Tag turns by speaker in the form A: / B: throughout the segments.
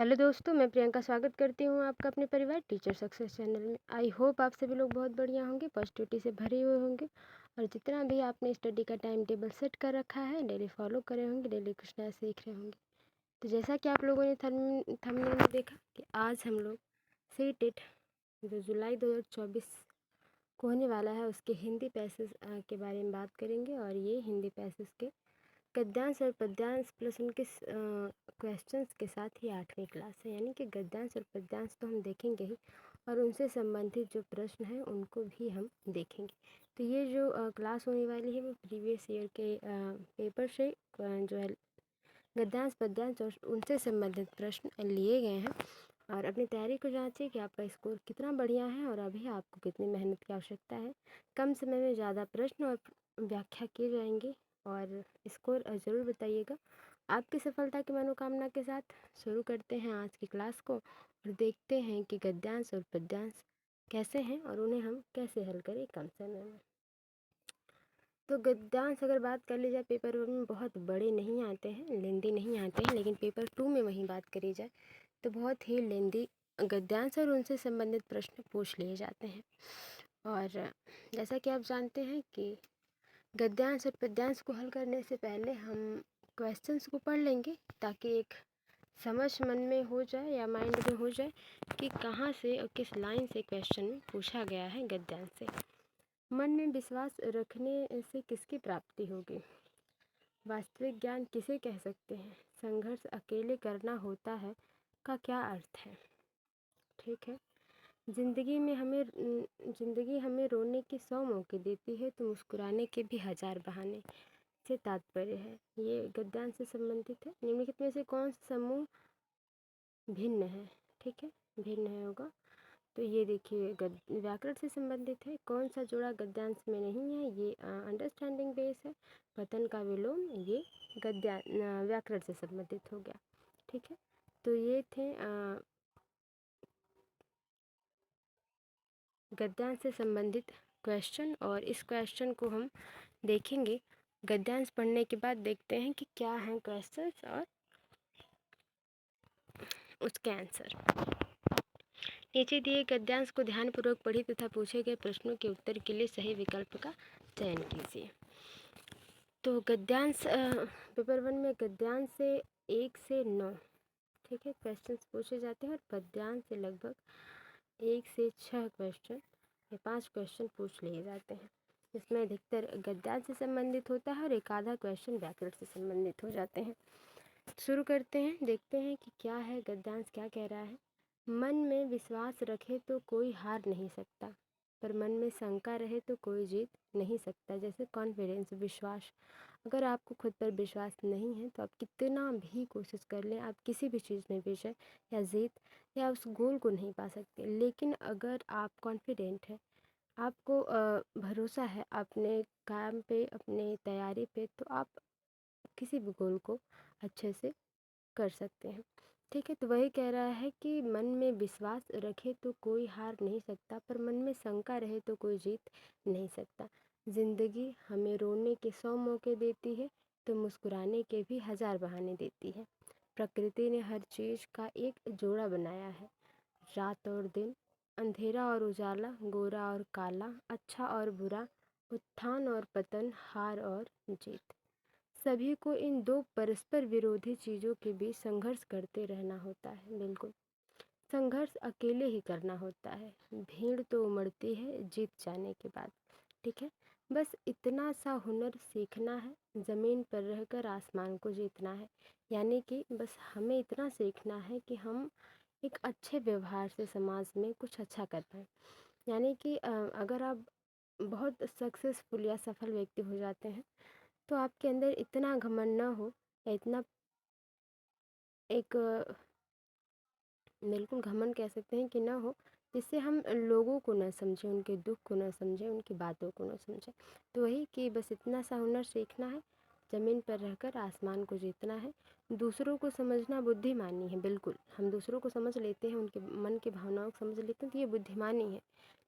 A: Hello दोस्तों, मैं प्रियंका स्वागत करती हूँ आपका अपने परिवार टीचर सक्सेस चैनल में। आई होप आप सभी लोग बहुत बढ़िया होंगे, पॉजिटिविटी से भरे हुए होंगे और जितना भी आपने स्टडी का टाइम टेबल सेट कर रखा है डेली फॉलो करे होंगे, डेली कुछ नया सीख रहे होंगे। तो जैसा कि आप लोगों ने थंबनेल में देखा कि आज हम लोग सीटेट जो जुलाई 2024 को होने वाला है उसके हिंदी पैसेज के बारे में बात करेंगे। और ये हिंदी पैसेज के गद्यांश और पद्यांश प्लस उनके क्वेश्चंस के साथ ही 8वीं क्लास है, यानी कि गद्यांश और पद्यांश तो हम देखेंगे ही और उनसे संबंधित जो प्रश्न हैं उनको भी हम देखेंगे। तो ये जो क्लास होने वाली है वो प्रीवियस ईयर के पेपर से जो है गद्यांश पद्यांश और उनसे संबंधित प्रश्न लिए गए हैं। और अपनी तैयारी को जांचिए कि आपका स्कोर कितना बढ़िया है और अभी आपको कितनी मेहनत की आवश्यकता है। कम समय में ज़्यादा प्रश्न और व्याख्या किए जाएंगे और स्कोर ज़रूर बताइएगा। आपकी सफलता की मनोकामना के साथ शुरू करते हैं आज की क्लास को और देखते हैं कि गद्यांश और पद्यांश कैसे हैं और उन्हें हम कैसे हल करें कम समय में। तो गद्यांश अगर बात कर ली जाए पेपर 1 में बहुत बड़े नहीं आते हैं, लेंदी नहीं आते हैं, लेकिन पेपर 2 में वहीं बात करी जाए तो बहुत ही लेंदी गद्यांश और उनसे संबंधित प्रश्न पूछ लिए जाते हैं। और जैसा कि आप जानते हैं कि गद्यांश और पद्यांश को हल करने से पहले हम क्वेश्चंस को पढ़ लेंगे ताकि एक समझ मन में हो जाए या माइंड में हो जाए कि कहाँ से और किस लाइन से क्वेश्चन में पूछा गया है गद्यांश से। मन में विश्वास रखने से किसकी प्राप्ति होगी? वास्तविक ज्ञान किसे कह सकते हैं? संघर्ष अकेले करना होता है का क्या अर्थ है? ठीक है। जिंदगी हमें रोने के 100 मौके देती है तो मुस्कुराने के भी 1000 बहाने से तात्पर्य है। ये गद्यांश से संबंधित है। निम्नलिखित में से कौन सा समूह भिन्न है? ठीक है, भिन्न है होगा। तो ये देखिए व्याकरण से संबंधित है। कौन सा जोड़ा गद्यांश में नहीं है? ये अंडरस्टैंडिंग बेस है। पतन का विलोम ये व्याकरण से संबंधित हो गया। ठीक है, तो ये थे गद्यांश से संबंधित क्वेश्चन और इस क्वेश्चन को हम देखेंगे। गद्यांश पढ़ने के बाद देखते हैं कि क्या हैं क्वेश्चंस और उसके आंसर। नीचे दिए गद्यांश को ध्यानपूर्वक पढ़िए तथा पूछे गए प्रश्नों के उत्तर के लिए सही विकल्प का चयन कीजिए। तो गद्यांश पेपर 1 में गद्यांश से 1 से 9 ठीक है क्वेश्चंस पूछे जाते हैं और पद्यांश से लगभग 1 से 6 क्वेश्चन या 5 क्वेश्चन पूछ लिए जाते हैं, जिसमें अधिकतर गद्यांश से संबंधित होता है और एक आधा क्वेश्चन व्याकरण से संबंधित हो जाते हैं। शुरू करते हैं, देखते हैं कि क्या है गद्यांश क्या कह रहा है। मन में विश्वास रखे तो कोई हार नहीं सकता, पर मन में शंका रहे तो कोई जीत नहीं सकता। जैसे कॉन्फिडेंस, विश्वास। अगर आपको खुद पर विश्वास नहीं है तो आप कितना भी कोशिश कर लें, आप किसी भी चीज़ में विजय या जीत या उस गोल को नहीं पा सकते। लेकिन अगर आप कॉन्फिडेंट हैं, आपको भरोसा है अपने काम पे, अपने तैयारी पे, तो आप किसी भी गोल को अच्छे से कर सकते हैं। ठीक है, तो वही कह रहा है कि मन में विश्वास रखे तो कोई हार नहीं सकता, पर मन में शंका रहे तो कोई जीत नहीं सकता। जिंदगी हमें रोने के 100 मौके देती है तो मुस्कुराने के भी 1000 बहाने देती है। प्रकृति ने हर चीज़ का एक जोड़ा बनाया है, रात और दिन, अंधेरा और उजाला, गोरा और काला, अच्छा और बुरा, उत्थान और पतन, हार और जीत। सभी को इन दो परस्पर विरोधी चीज़ों के बीच संघर्ष करते रहना होता है। बिल्कुल, संघर्ष अकेले ही करना होता है। भीड़ तो उमड़ती है जीत जाने के बाद। ठीक है, बस इतना सा हुनर सीखना है, ज़मीन पर रहकर आसमान को जीतना है। यानी कि बस हमें इतना सीखना है कि हम एक अच्छे व्यवहार से समाज में कुछ अच्छा कर पाएँ। यानी कि अगर आप बहुत सक्सेसफुल या सफल व्यक्ति हो जाते हैं तो आपके अंदर इतना घमंड ना हो या इतना एक बिल्कुल घमंड कह सकते हैं कि ना हो, जिससे हम लोगों को ना समझें, उनके दुख को ना समझें, उनकी बातों को ना समझें। तो वही कि बस इतना सा हुनर सीखना है ज़मीन पर रहकर आसमान को जीतना है। दूसरों को समझना बुद्धिमानी है। बिल्कुल, हम दूसरों को समझ लेते हैं, उनके मन की भावनाओं को समझ लेते हैं तो ये बुद्धिमानी है,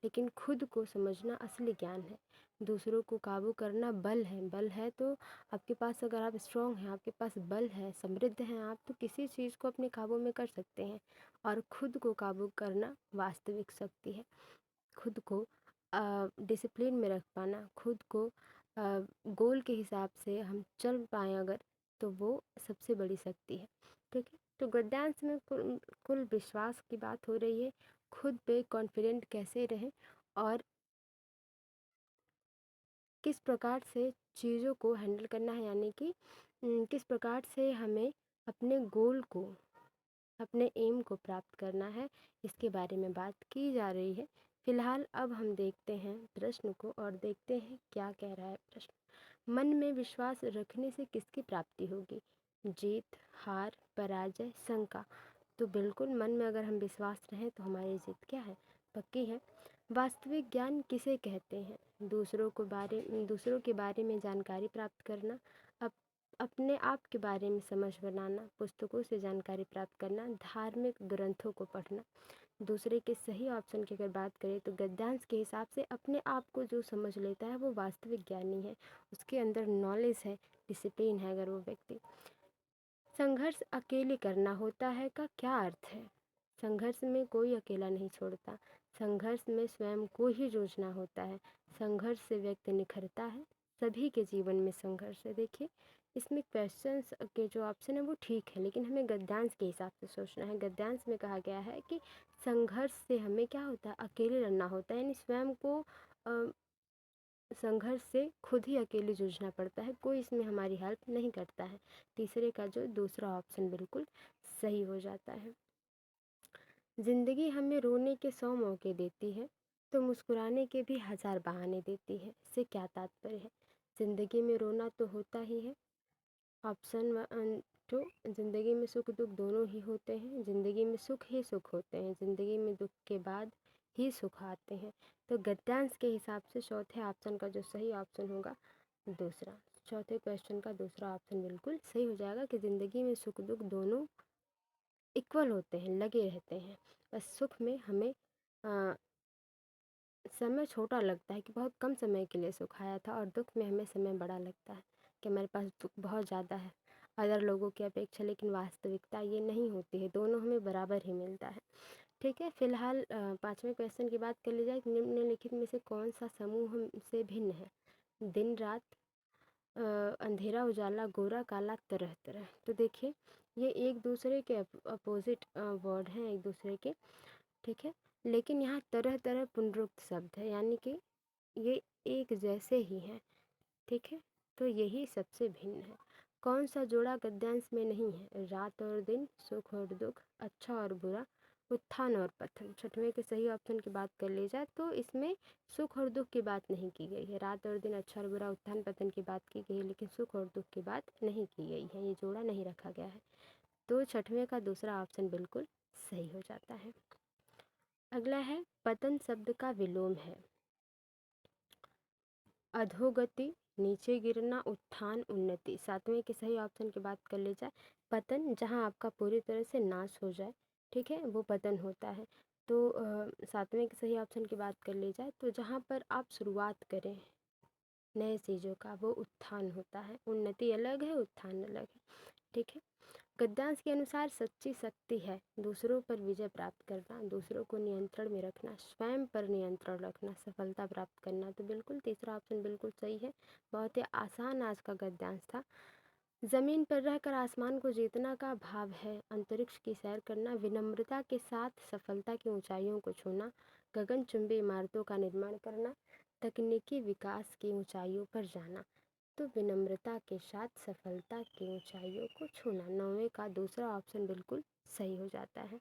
A: लेकिन खुद को समझना असली ज्ञान है। दूसरों को काबू करना बल है। बल है तो आपके पास, अगर आप स्ट्रॉन्ग हैं, आपके पास बल है, समृद्ध हैं आप, तो किसी चीज़ को अपने काबू में कर सकते हैं। और खुद को काबू करना वास्तविक शक्ति है। खुद को डिसिप्लिन में रख पाना, खुद को गोल के हिसाब से हम चल पाएँ अगर, तो वो सबसे बड़ी शक्ति है। ठीक है, तो गद्यांश में कुल विश्वास की बात हो रही है। खुद पे कॉन्फिडेंट कैसे रहें और किस प्रकार से चीज़ों को हैंडल करना है, यानी कि किस प्रकार से हमें अपने गोल को, अपने एम को प्राप्त करना है, इसके बारे में बात की जा रही है। फिलहाल अब हम देखते हैं प्रश्न को और देखते हैं क्या कह रहा है प्रश्न। मन में विश्वास रखने से किसकी प्राप्ति होगी? जीत, हार, पराजय, शंका। तो बिल्कुल मन में अगर हम विश्वास रहें तो हमारी जीत क्या है? पक्की है। वास्तविक ज्ञान किसे कहते हैं? दूसरों के बारे में जानकारी प्राप्त करना, अपने आप के बारे में समझ बनाना, पुस्तकों से जानकारी प्राप्त करना, धार्मिक ग्रंथों को पढ़ना। दूसरे के सही ऑप्शन की अगर बात करें तो गद्यांश के हिसाब से अपने आप को जो समझ लेता है वो वास्तविक ज्ञानी है। उसके अंदर नॉलेज है, डिसिप्लिन है अगर वो व्यक्ति। संघर्ष अकेले करना होता है का क्या अर्थ है? संघर्ष में कोई अकेला नहीं छोड़ता। संघर्ष में स्वयं को ही जूझना होता है। संघर्ष से व्यक्ति निखरता है। सभी के जीवन में संघर्ष है। देखिए, इसमें क्वेश्चंस के जो ऑप्शन है वो ठीक है, लेकिन हमें गद्यांश के हिसाब से सोचना है। गद्यांश में कहा गया है कि संघर्ष से हमें क्या होता है? अकेले लड़ना होता है, यानी स्वयं को संघर्ष से खुद ही अकेले जूझना पड़ता है, कोई इसमें हमारी हेल्प नहीं करता है। तीसरे का जो दूसरा ऑप्शन बिल्कुल सही हो जाता है। ज़िंदगी हमें रोने के 100 मौके देती है तो मुस्कुराने के भी 1000 बहाने देती है। इससे क्या तात्पर्य है? ज़िंदगी में रोना तो होता ही है। ऑप्शन 2, ज़िंदगी में सुख दुख दोनों ही होते हैं। ज़िंदगी में सुख ही सुख होते हैं। ज़िंदगी में दुख के बाद ही सुख आते हैं। तो गद्यांश के हिसाब से चौथे ऑप्शन का जो सही ऑप्शन होगा दूसरा, चौथे क्वेश्चन का दूसरा ऑप्शन बिल्कुल सही हो जाएगा कि ज़िंदगी में सुख दुख दोनों इक्वल होते हैं, लगे रहते हैं। बस सुख में हमें समय छोटा लगता है कि बहुत कम समय के लिए सुख आया था, और दुख में हमें समय बड़ा लगता है कि हमारे पास दुख बहुत ज़्यादा है अदर लोगों की अपेक्षा। लेकिन वास्तविकता ये नहीं होती है, दोनों हमें बराबर ही मिलता है। ठीक है, फिलहाल 5वें क्वेश्चन की बात कर ली जाए। निम्नलिखित में से कौन सा समूह से भिन्न है? दिन रात, अंधेरा उजाला, गोरा काला, तरह तरह। तो देखिए, ये एक दूसरे के अपोजिट वर्ड हैं एक दूसरे के। ठीक है, लेकिन यहाँ तरह तरह पुनरुक्त शब्द है, यानी कि ये एक जैसे ही हैं। ठीक है, तो यही सबसे भिन्न है। कौन सा जोड़ा गद्यांश में नहीं है? रात और दिन, सुख और दुख, अच्छा और बुरा, उत्थान और पतन। छठवें के सही ऑप्शन की बात कर ली जाए तो इसमें सुख और दुख की बात नहीं की गई है। रात और दिन, अच्छा और बुरा, उत्थान पतन की बात की गई है, लेकिन सुख और दुख की बात नहीं की गई है। ये जोड़ा नहीं रखा गया है। तो छठवें का दूसरा ऑप्शन बिल्कुल सही हो जाता है। अगला है, पतन शब्द का विलोम है। अधोगति, नीचे गिरना, उत्थान, उन्नति। सातवें के सही ऑप्शन की बात कर ली जाए, पतन जहां आपका पूरी तरह से नाश हो जाए, ठीक है, वो पतन होता है। तो सातवें के सही ऑप्शन की बात कर ली जाए तो जहां पर आप शुरुआत करें नए चीज़ों का, वो उत्थान होता है। उन्नति अलग है, उत्थान अलग है। ठीक है, गद्यांश के अनुसार सच्ची शक्ति है दूसरों पर विजय प्राप्त करना, दूसरों को नियंत्रण में रखना, स्वयं पर नियंत्रण रखना, सफलता प्राप्त करना। तो बिल्कुल तीसरा ऑप्शन बिल्कुल सही है। बहुत ही आसान आज का गद्यांश था। ज़मीन पर रहकर आसमान को जीतना का भाव है अंतरिक्ष की सैर करना, विनम्रता के साथ सफलता की ऊंचाइयों को छूना, गगनचुंबी इमारतों का निर्माण करना, तकनीकी विकास की ऊंचाइयों पर जाना। तो विनम्रता के साथ सफलता की ऊंचाइयों को छूना, 9वें का दूसरा ऑप्शन बिल्कुल सही हो जाता है।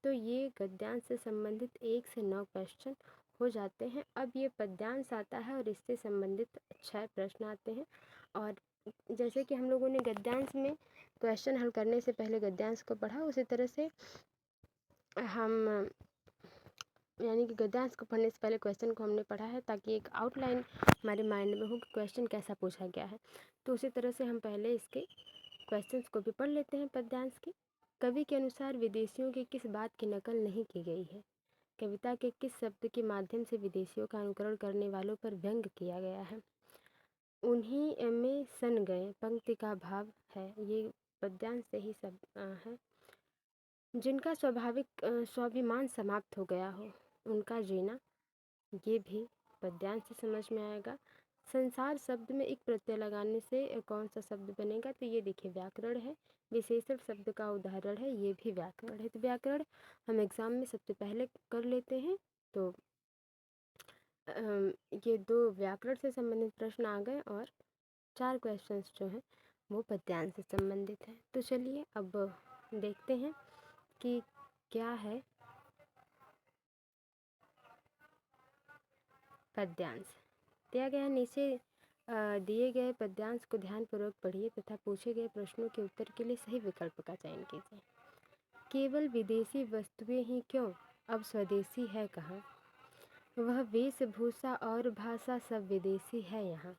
A: तो ये गद्यांश से संबंधित 1 से 9 क्वेश्चन हो जाते हैं। अब ये पद्यांश आता है और इससे संबंधित 6 प्रश्न आते हैं। और जैसे कि हम लोगों ने गद्यांश में क्वेश्चन हल करने से पहले गद्यांश को पढ़ा, उसी तरह से हम यानी कि गद्यांश को पढ़ने से पहले क्वेश्चन को हमने पढ़ा है ताकि एक आउटलाइन हमारे माइंड में हो कि क्वेश्चन कैसा पूछा गया है। तो उसी तरह से हम पहले इसके क्वेश्चंस को भी पढ़ लेते हैं पद्यांश के। कवि के अनुसार विदेशियों की किस बात की नकल नहीं की गई है? कविता के किस शब्द के माध्यम से विदेशियों का अनुकरण करने वालों पर व्यंग किया गया है? उन्हीं में सन गए पंक्ति का भाव है। ये पद्यांश से ही सब है। जिनका स्वाभिमान समाप्त हो गया हो उनका जीना, ये भी पद्यांश से समझ में आएगा। संसार शब्द में एक प्रत्यय लगाने से कौन सा शब्द बनेगा? तो ये देखिए व्याकरण है। विशेषण शब्द का उदाहरण है, ये भी व्याकरण है। तो व्याकरण हम एग्जाम में सबसे पहले कर लेते हैं। तो ये 2 व्याकरण से संबंधित प्रश्न आ गए और 4 क्वेश्चंस जो हैं वो पद्यांश से संबंधित हैं। तो चलिए अब देखते हैं कि क्या है पद्यांश। दिया गया नीचे दिए गए पद्यांश को ध्यानपूर्वक पढ़िए तथा पूछे गए प्रश्नों के उत्तर के लिए सही विकल्प का चयन कीजिए। केवल विदेशी वस्तुएं ही क्यों, अब स्वदेशी है कहाँ? वह वेशभूषा और भाषा सब विदेशी है यहाँ।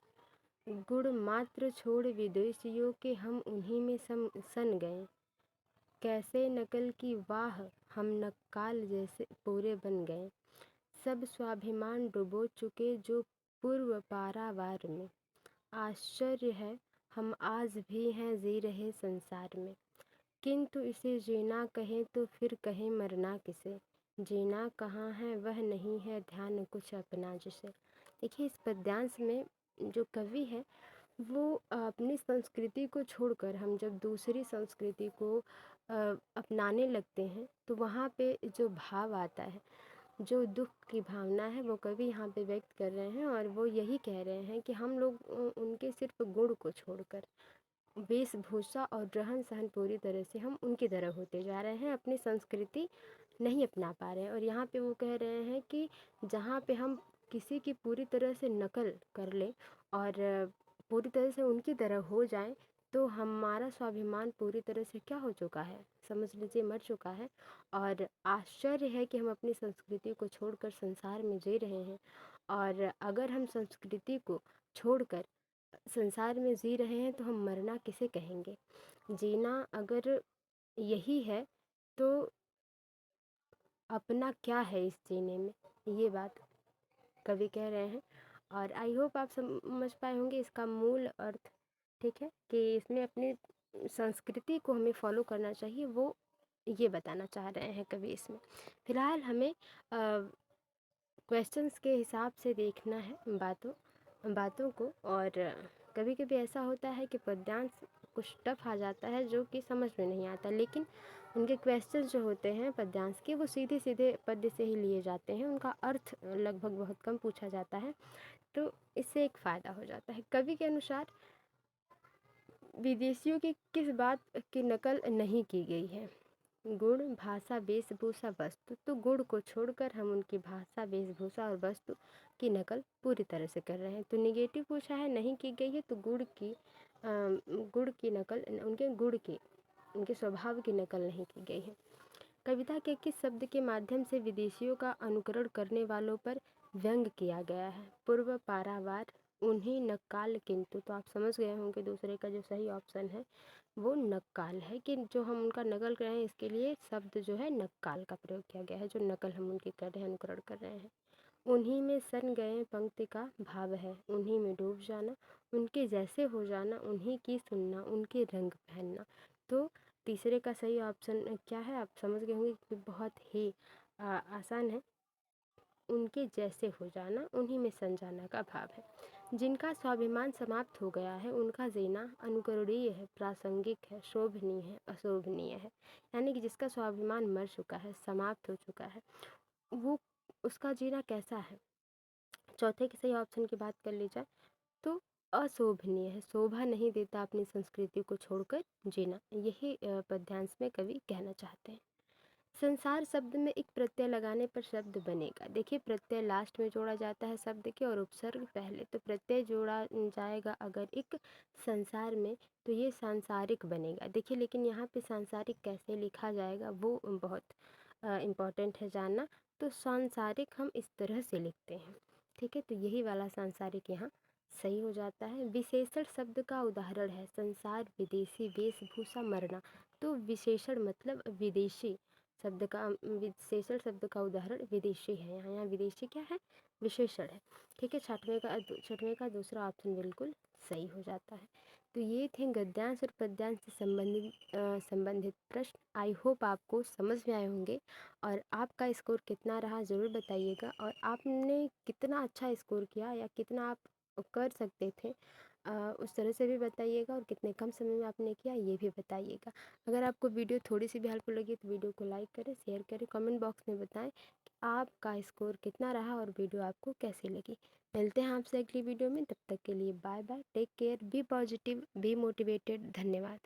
A: गुण मात्र छोड़ विदेशियों के हम उन्हीं में सन गए। कैसे नकल की वाह, हम नक्काल जैसे पूरे बन गए। सब स्वाभिमान डुबो चुके जो पूर्व पारावार में। आश्चर्य है हम आज भी हैं जी रहे संसार में। किंतु इसे जीना कहें तो फिर कहें मरना किसे। जीना कहाँ है वह नहीं है ध्यान कुछ अपना जिसे। देखिए इस पद्यांश में जो कवि है वो अपनी संस्कृति को छोड़कर हम जब दूसरी संस्कृति को अपनाने लगते हैं तो वहाँ पे जो भाव आता है, जो दुख की भावना है, वो कवि यहाँ पे व्यक्त कर रहे हैं और वो यही कह रहे हैं कि हम लोग उनके सिर्फ गुण को छोड़कर वेशभूषा और रहन सहन पूरी तरह से हम उनकी तरह होते जा रहे हैं, अपनी संस्कृति नहीं अपना पा रहे हैं। और यहाँ पे वो कह रहे हैं कि जहाँ पे हम किसी की पूरी तरह से नकल कर लें और पूरी तरह से उनकी तरह हो जाएं तो हमारा स्वाभिमान पूरी तरह से क्या हो चुका है, समझ लीजिए मर चुका है। और आश्चर्य है कि हम अपनी संस्कृति को छोड़कर संसार में जी रहे हैं। और अगर हम संस्कृति को छोड़कर संसार में जी रहे हैं तो हम मरना किसे कहेंगे। जीना अगर यही है तो अपना क्या है इस जीने में, ये बात कवि कह रहे हैं। और आई होप आप समझ पाए होंगे इसका मूल अर्थ, ठीक है, कि इसमें अपनी संस्कृति को हमें फॉलो करना चाहिए, वो ये बताना चाह रहे हैं कवि इसमें। फिलहाल हमें क्वेश्चंस के हिसाब से देखना है बातों को। और कभी कभी ऐसा होता है कि पद्यांश कुछ टफ आ जाता है जो कि समझ में नहीं आता, लेकिन उनके क्वेश्चंस जो होते हैं पद्यांश के वो सीधे सीधे पद्य से ही लिए जाते हैं, उनका अर्थ लगभग बहुत कम पूछा जाता है, तो इससे एक फ़ायदा हो जाता है। कवि के अनुसार विदेशियों की किस बात की नकल नहीं की गई है? गुण, भाषा, वेशभूषा, वस्तु। तो गुण को छोड़कर हम उनकी भाषा, वेशभूषा और वस्तु की नकल पूरी तरह से कर रहे हैं। तो निगेटिव पूछा है, नहीं की गई है, तो गुण की नकल, उनके स्वभाव की नकल नहीं की गई है। कविता के किस शब्द के माध्यम से विदेशियों का अनुकरण करने वालों पर व्यंग किया गया है? पूर्व पारावार, उन्हीं, नक्काल, किंतु। तो आप समझ गए होंगे दूसरे का जो सही ऑप्शन है वो नक्काल है, कि जो हम उनका नकल कर रहे हैं इसके लिए शब्द जो है नक्काल का प्रयोग किया गया है, जो नकल हम उनकी कर रहे हैं, अनुकरण कर रहे हैं। उन्हीं में सन गए पंक्ति का भाव है, उन्हीं में डूब जाना, उनके जैसे हो जाना, उन्हीं की सुनना, उनके रंग पहनना। तो तीसरे का सही ऑप्शन क्या है आप समझ गए होंगे कि बहुत ही आसान है, उनके जैसे हो जाना, उन्हीं में सन जाना का भाव है। जिनका स्वाभिमान समाप्त हो गया है उनका जीना अनुकरणीय है, प्रासंगिक है, शोभनीय है, अशोभनीय है। यानी कि जिसका स्वाभिमान मर चुका है, समाप्त हो चुका है, वो उसका जीना कैसा है। चौथे के सही ऑप्शन की बात कर ली जाए तो अशोभनीय है, शोभा नहीं देता अपनी संस्कृति को छोड़कर जीना, यही पद्यांश में कवि कहना चाहते हैं। संसार शब्द में एक प्रत्यय लगाने पर शब्द बनेगा। देखिए प्रत्यय लास्ट में जोड़ा जाता है शब्द के और उपसर्ग पहले, तो प्रत्यय जोड़ा जाएगा अगर एक संसार में तो ये सांसारिक बनेगा। देखिए लेकिन यहाँ पे सांसारिक कैसे लिखा जाएगा वो बहुत इम्पॉर्टेंट है जानना। तो सांसारिक हम इस तरह से लिखते हैं, ठीक है। तो यही वाला सांसारिक यहाँ सही हो जाता है। विशेषण शब्द का उदाहरण है संसार, विदेशी, वेशभूषा, मरना। तो विशेषण मतलब विदेशी शब्द का, विशेषण शब्द का उदाहरण विदेशी है। यहाँ विदेशी क्या है, विशेषण है, ठीक है। छठवें का दूसरा ऑप्शन बिल्कुल सही हो जाता है। तो ये थे गद्यांश और पद्यांश से संबंधित प्रश्न। आई होप आपको समझ में आए होंगे, और आपका स्कोर कितना रहा ज़रूर बताइएगा, और आपने कितना अच्छा स्कोर किया या कितना आप कर सकते थे उस तरह से भी बताइएगा, और कितने कम समय में आपने किया ये भी बताइएगा। अगर आपको वीडियो थोड़ी सी भी हेल्पफुल लगी तो वीडियो को लाइक करें, शेयर करें, कमेंट बॉक्स में बताएं कि आपका स्कोर कितना रहा और वीडियो आपको कैसी लगी। मिलते हैं आपसे अगली वीडियो में, तब तक के लिए bye bye, take care, be positive, be motivated. धन्यवाद।